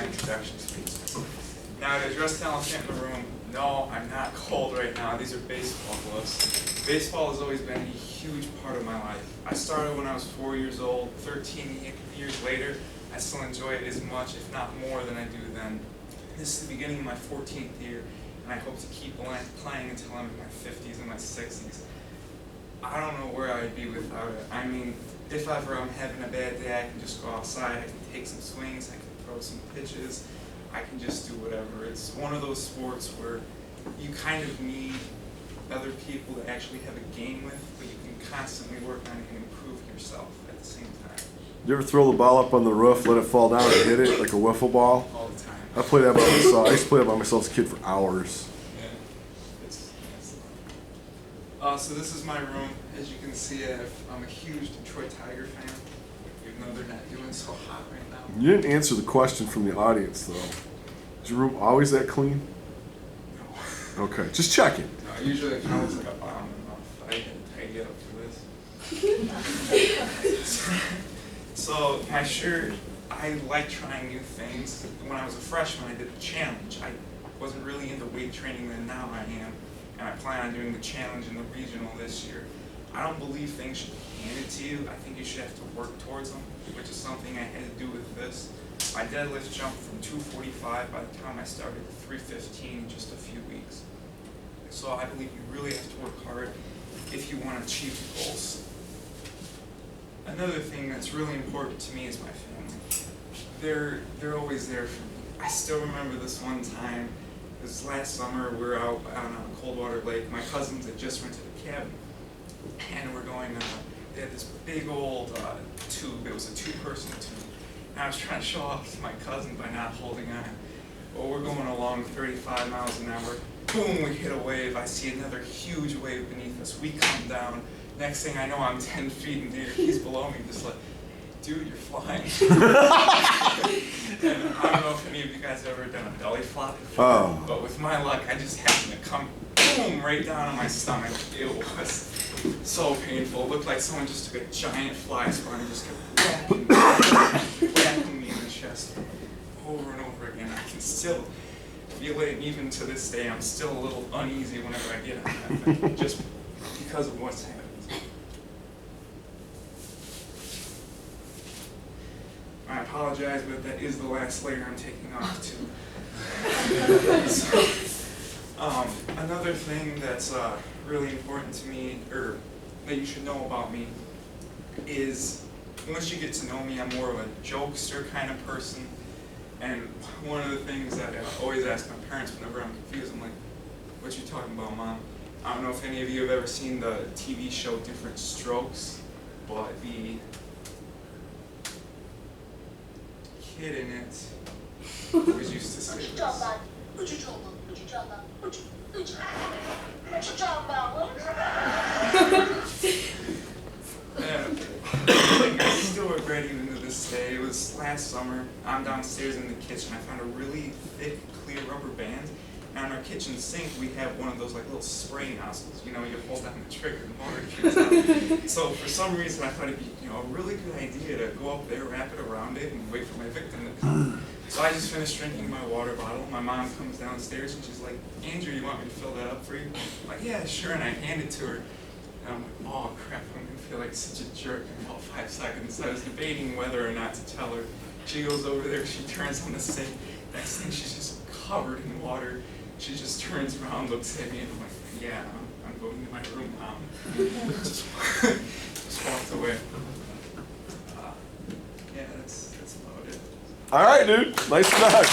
my introduction speech. Now, to address the elephant in the room, no, I'm not cold right now. These are baseball gloves. Baseball has always been a huge part of my life. I started when I was 4 years old. 13 years later, I still enjoy it as much, if not more, than I do then. This is the beginning of my 14th year, and I hope to keep playing until I'm in my 50s and my 60s. I don't know where I'd be without it. I mean, if ever I'm having a bad day, I can just go outside, I can take some swings, I can throw some pitches, I can just do whatever. It's one of those sports where you kind of need other people to actually have a game with, but you can constantly work on it and improve yourself at the same time. You ever throw the ball up on the roof, let it fall down and hit it like a wiffle ball? All the time. I play that by myself. I used to play that by myself as a kid for hours. Yeah. So this is my room. As you can see, I'm a huge Detroit Tiger fan, even though they're not doing so hot right now. You didn't answer the question from the audience, though. Is your room always that clean? No. Okay, just checking. No, usually if I looks like a bomb enough, I get up for this. So my shirt, I like trying new things. When I was a freshman, I did the challenge. I wasn't really into weight training then, now I am. And I plan on doing the challenge in the regional this year. I don't believe things should be handed to you. I think you should have to work towards them, which is something I had to do with this. My deadlift jumped from 245 by the time I started to 315 in just a few weeks. So I believe you really have to work hard if you want to achieve your goals. Another thing that's really important to me is my family. They're always there for me. I still remember this one time. This last summer, we were out on a Coldwater Lake. My cousins had just rented a cabin, and we're going. They had this big old tube. It was a two-person tube. And I was trying to show off to my cousin by not holding on. Well, we're going along 35 miles an hour. Boom! We hit a wave. I see another huge wave beneath us. We come down. Next thing I know, I'm 10 feet in the air. He's below me, just like, dude, you're flying. And I don't know if any of you guys have ever done a belly flop before, but with my luck, I just happened to come, boom, right down on my stomach. It was so painful. It looked like someone just took a giant fly swatter and just kept whacking me in the chest over and over again. I can still feel it, and even to this day, I'm still a little uneasy whenever I get on that thing, just because of what's happened. I apologize, but that is the last layer I'm taking off too. So, another thing that's really important to me, or that you should know about me, is once you get to know me, I'm more of a jokester kind of person. And one of the things that I always ask my parents whenever I'm confused, I'm like, "What you talking about, Mom?" I don't know if any of you have ever seen the TV show Different Strokes, but the kid in it always used to say this. And I still regret even to this day. It was last summer. I'm downstairs in the kitchen. I found a really thick, clear rubber band. And on our kitchen sink, we have one of those like little spray nozzles. You know, you hold down the trigger and the motor shoots out. So for some reason, I thought it'd be a really good idea to go up there, wrap it around it, and wait for my victim to come. So I just finished drinking my water bottle. My mom comes downstairs and she's like, "Andrew, you want me to fill that up for you?" I'm like, "Yeah, sure." And I hand it to her. And I'm like, "Oh crap, I'm gonna feel like such a jerk in about 5 seconds." I was debating whether or not to tell her. She goes over there, she turns on the sink. Next thing, she's just covered in water. She just turns around, looks at me, and I'm like, "Yeah, I'm going to my room now." just walked away. Yeah, that's about it. All right, dude. Nice job.